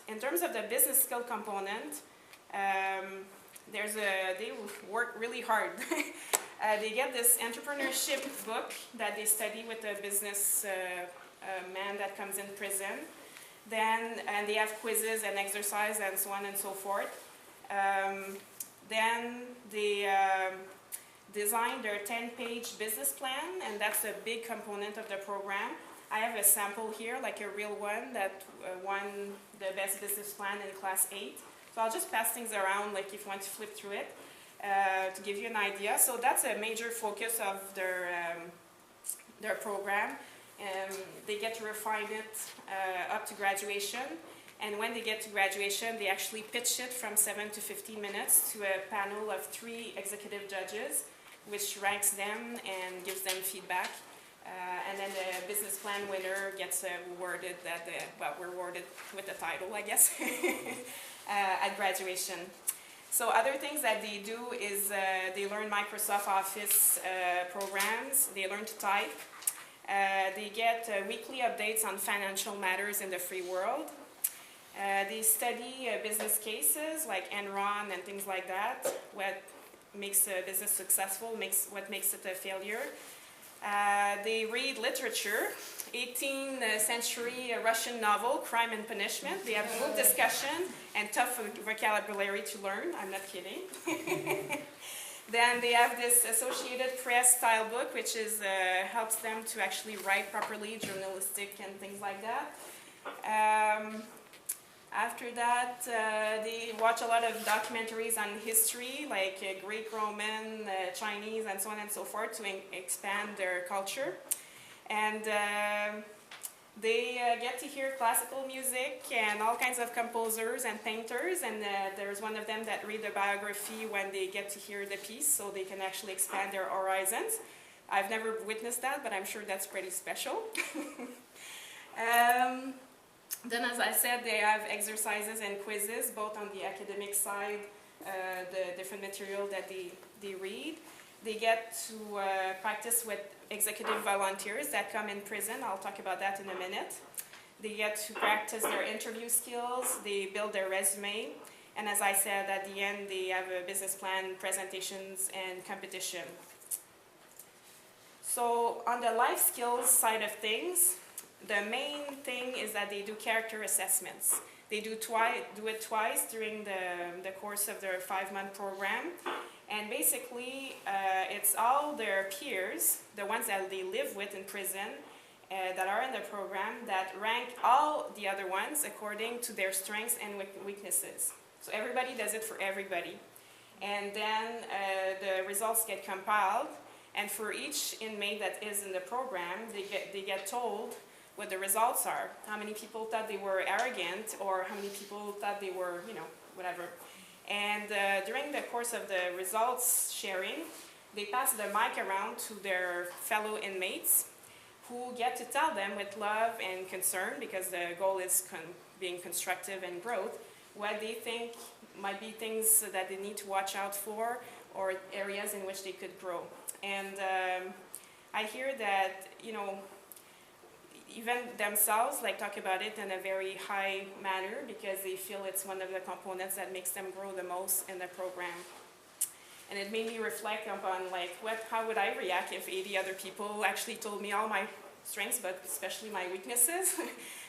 in terms of the business skill component, they work really hard. They get this entrepreneurship book that they study with a business man that comes in prison. And they have quizzes and exercise and so on and so forth. Then they design their 10-page business plan, and that's a big component of the program. I have a sample here, like a real one that won the best business plan in class 8. So I'll just pass things around, like if you want to flip through it, to give you an idea. So that's a major focus of their program. They get to refine it up to graduation. And when they get to graduation, they actually pitch it from 7 to 15 minutes to a panel of 3 executive judges, which ranks them and gives them feedback. And then the business plan winner gets rewarded rewarded with a title, I guess, at graduation. So other things that they do is they learn Microsoft Office programs, they learn to type, they get weekly updates on financial matters in the free world. They study business cases like Enron and things like that, what makes a business successful, what makes it a failure. They read literature, 18th century Russian novel, Crime and Punishment. They have group discussion and tough vocabulary to learn. I'm not kidding. Then they have this Associated Press style book, which helps them to actually write properly, journalistic and things like that. After that, they watch a lot of documentaries on history, like Greek, Roman, Chinese, and so on and so forth, to expand their culture. And they get to hear classical music and all kinds of composers and painters. And there's one of them that read the biography when they get to hear the piece, so they can actually expand their horizons. I've never witnessed that, but I'm sure that's pretty special. Then, as I said, they have exercises and quizzes, both on the academic side, the different material that they read. They get to practice with executive volunteers that come in prison. I'll talk about that in a minute. They get to practice their interview skills. They build their resume. And as I said, at the end, they have a business plan, presentations, and competition. So on the life skills side of things, the main thing is that they do character assessments. They do it twice during the course of their 5-month program. And basically, it's all their peers, the ones that they live with in prison, that are in the program, that rank all the other ones according to their strengths and weaknesses. So everybody does it for everybody. And then the results get compiled. And for each inmate that is in the program, they get told what the results are. How many people thought they were arrogant, or how many people thought they were, whatever. And during the course of the results sharing, they pass the mic around to their fellow inmates, who get to tell them with love and concern, because the goal is being constructive and growth, what they think might be things that they need to watch out for, or areas in which they could grow. And I hear that, even themselves talk about it in a very high manner, because they feel it's one of the components that makes them grow the most in the program. And it made me reflect upon how would I react if 80 other people actually told me all my strengths, but especially my weaknesses.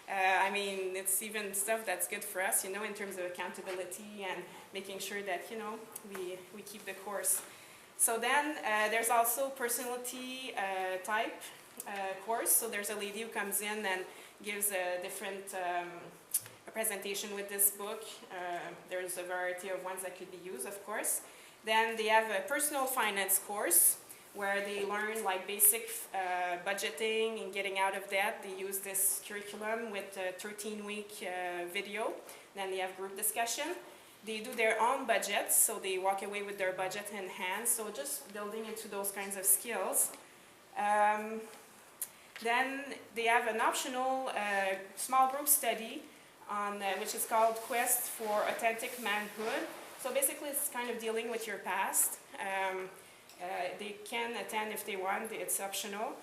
I mean, it's even stuff that's good for us, in terms of accountability and making sure that, we keep the course. So then there's also personality type course. So there's a lady who comes in and gives a different a presentation with this book. There's a variety of ones that could be used, of course. Then they have a personal finance course where they learn basic budgeting and getting out of debt. They use this curriculum with a 13-week video. Then they have group discussion. They do their own budgets, so they walk away with their budget in hand. So just building into those kinds of skills. Then they have an optional small group study on which is called Quest for Authentic Manhood. So basically it's kind of dealing with your past. They can attend if they want, it's optional.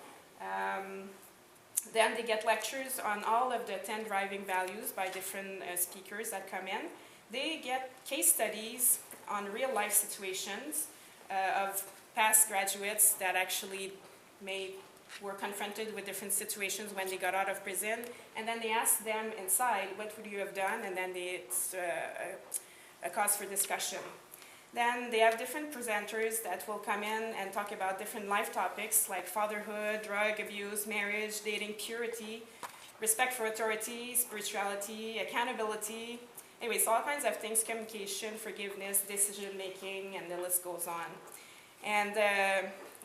Then they get lectures on all of the 10 driving values by different speakers that come in. They get case studies on real life situations of past graduates that actually were confronted with different situations when they got out of prison, and then they ask them inside, what would you have done? And then it's a cause for discussion. Then they have different presenters that will come in and talk about different life topics like fatherhood, drug abuse, marriage, dating, purity, respect for authority, spirituality, accountability. Anyways, all kinds of things, communication, forgiveness, decision making, and the list goes on. And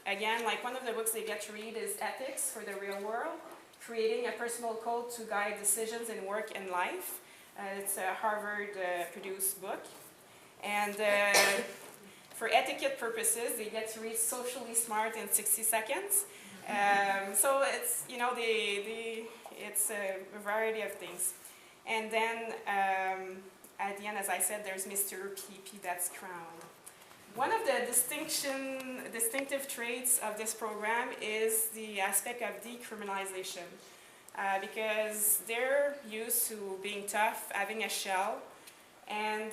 again, like one of the books they get to read is Ethics for the Real World, Creating a Personal Code to Guide Decisions in Work and Life. It's a Harvard-produced book. And for etiquette purposes, they get to read Socially Smart in 60 Seconds. So it's, you know, it's a variety of things. And then at the end, as I said, there's Mr. PP, that's crowned. One of the distinctive traits of this program is the aspect of decriminalization. Because they're used to being tough, having a shell, and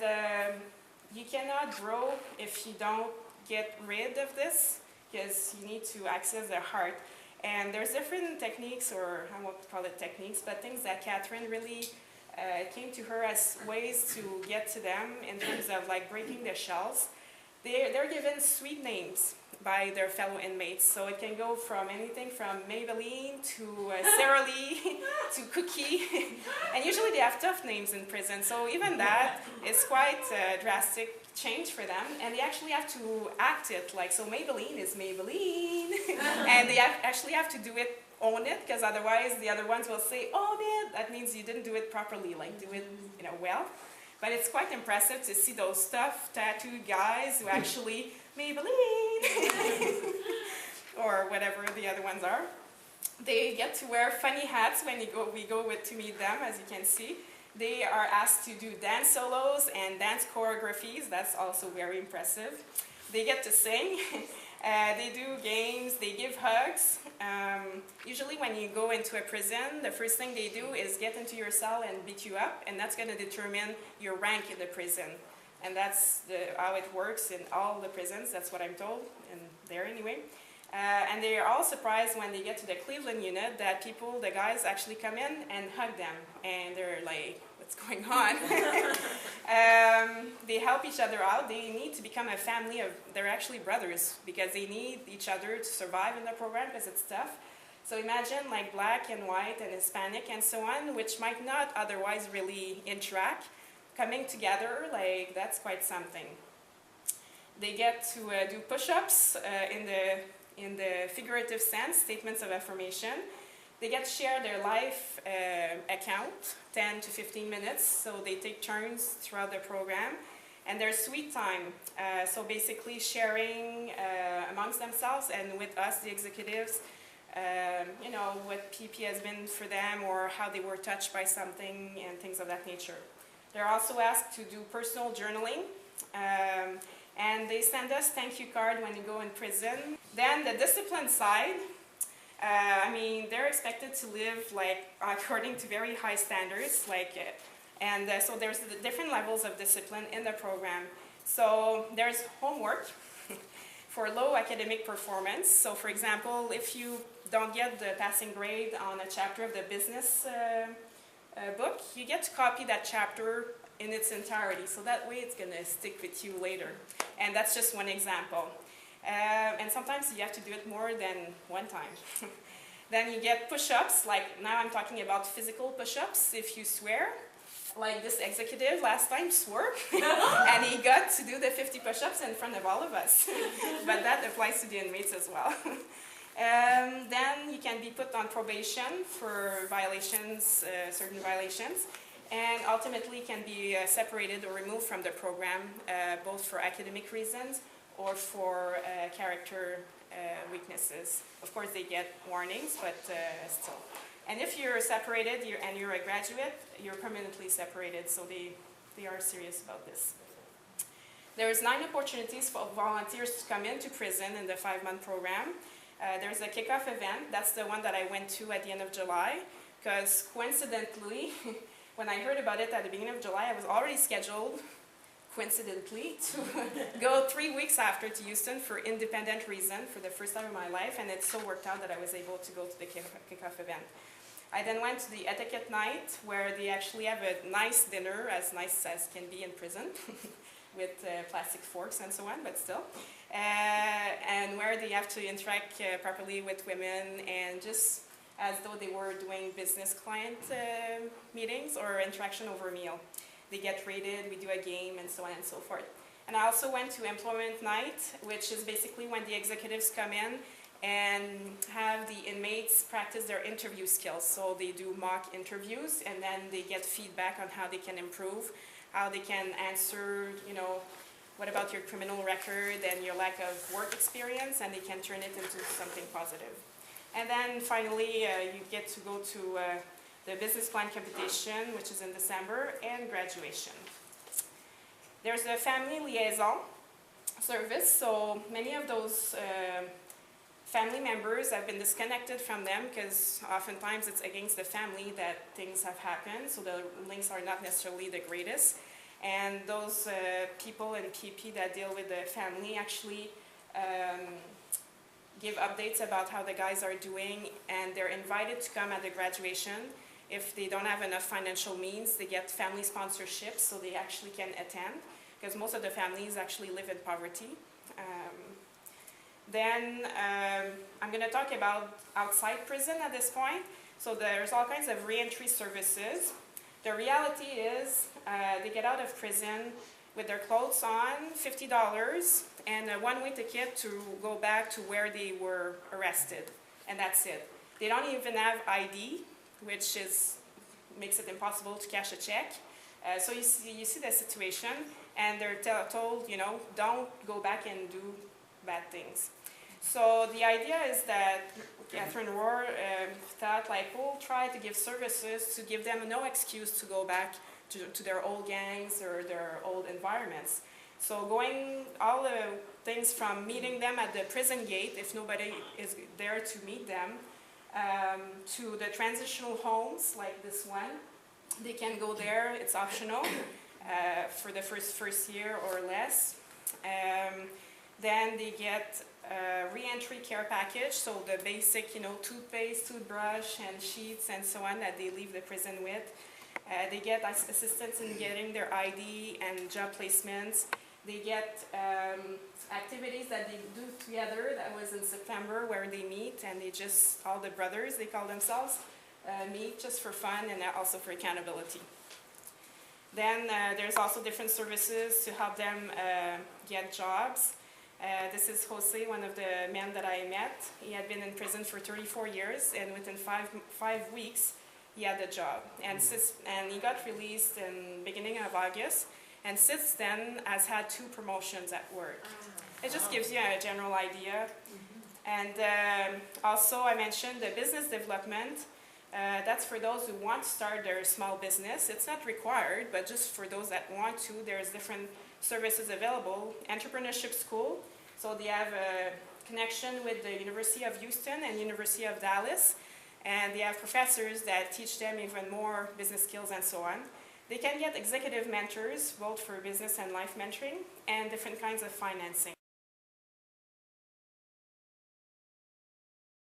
you cannot grow if you don't get rid of this, because you need to access the heart. And there's different techniques, or I won't call it techniques, but things that Catherine really came to her as ways to get to them in terms of like breaking the shells. They're given sweet names by their fellow inmates, so it can go from anything from Maybelline to Sara Lee to Cookie, and usually they have tough names in prison, so even that is quite a drastic change for them, and they actually have to act it, like, so Maybelline is Maybelline, and they actually have to do it, own it, because otherwise the other ones will say, oh man, that means you didn't do it properly, like do it, you know, well. But it's quite impressive to see those tough, tattooed guys who actually, Maybelline, or whatever the other ones are. They get to wear funny hats when we go to meet them, as you can see. They are asked to do dance solos and dance choreographies. That's also very impressive. They get to sing. They do games. They give hugs. Usually when you go into a prison, the first thing they do is get into your cell and beat you up, and that's going to determine your rank in the prison. And that's how it works in all the prisons. That's what I'm told, and there anyway. And they are all surprised when they get to the Cleveland unit that the guys actually come in and hug them, and they're like, what's going on? They help each other out. They need to become a family they're actually brothers, because they need each other to survive in the program, because it's tough. So imagine like black and white and Hispanic and so on, which might not otherwise really interact, coming together, like that's quite something. They get to do push-ups in the figurative sense, statements of affirmation. They get to share their life account, 10 to 15 minutes, so they take turns throughout the program. And there's sweet time, so basically sharing amongst themselves and with us, the executives, you know, what PP has been for them or how they were touched by something and things of that nature. They're also asked to do personal journaling, and they send us thank you card when you go in prison. Then the discipline side, I mean, they're expected to live like according to very high standards, like, so there's the different levels of discipline in the program. So there's homework for low academic performance. So for example, if you don't get the passing grade on a chapter of the business book, you get to copy that chapter in its entirety. So that way it's going to stick with you later. And that's just one example. And sometimes you have to do it more than one time. Then you get push-ups, like now I'm talking about physical push-ups. If you swear, like this executive last time swore, and he got to do the 50 push-ups in front of all of us. But that applies to the inmates as well. Then you can be put on probation for violations, certain violations, and ultimately can be separated or removed from the program, both for academic reasons or for character weaknesses. Of course, they get warnings, but still. And if you're separated and you're a graduate, you're permanently separated, so they are serious about this. There's 9 opportunities for volunteers to come into prison in the 5-month program. There's a kickoff event. That's the one that I went to at the end of July, because coincidentally, when I heard about it at the beginning of July, I was already scheduled, coincidentally, to go 3 weeks after to Houston for independent reason for the first time in my life, and it so worked out that I was able to go to the kickoff event. I then went to the etiquette night, where they actually have a nice dinner, as nice as can be in prison, with plastic forks and so on, but still. And where they have to interact properly with women, and just as though they were doing business client meetings or interaction over a meal. They get rated, we do a game, and so on and so forth. And I also went to employment night, which is basically when the executives come in and have the inmates practice their interview skills. So they do mock interviews, and then they get feedback on how they can improve, how they can answer, you know, what about your criminal record and your lack of work experience, and they can turn it into something positive. And then finally, you get to go to the business plan competition, which is in December, and graduation. There's a family liaison service, so many of those family members have been disconnected from them, because oftentimes it's against the family that things have happened, so the links are not necessarily the greatest. And those people in PP that deal with the family actually give updates about how the guys are doing, and they're invited to come at the graduation. If they don't have enough financial means, they get family sponsorships, so they actually can attend, because most of the families actually live in poverty. Then I'm going to talk about outside prison at this point. So there's all kinds of reentry services. The reality is they get out of prison with their clothes on, $50, and a one-way ticket to go back to where they were arrested, and that's it. They don't even have ID, which makes it impossible to cash a check. So you see the situation, and they're told, you know, don't go back and do bad things. So the idea is that Catherine Rohr thought, like, we'll try to give services to give them no excuse to go back to their old gangs or their old environments. So going all the things from meeting them at the prison gate, if nobody is there to meet them, to the transitional homes like this one. They can go there, it's optional for the first year or less. Then they get a re-entry care package, so the basic, you know, toothpaste, toothbrush, and sheets and so on that they leave the prison with. They get assistance in getting their ID and job placements. They get activities that they do together. That was in September, where they meet and they just, all the brothers, they call themselves, meet just for fun and also for accountability. Then there's also different services to help them get jobs. This is Jose, one of the men that I met. He had been in prison for 34 years, and within five weeks, he had a job. And he got released in the beginning of August, and since then has had 2 promotions at work. It just gives you a general idea. And also I mentioned the business development. That's for those who want to start their small business. It's not required, but just for those that want to, there's different services available. Entrepreneurship School, so they have a connection with the University of Houston and University of Dallas, and they have professors that teach them even more business skills and so on. They can get executive mentors, both for business and life mentoring, and different kinds of financing.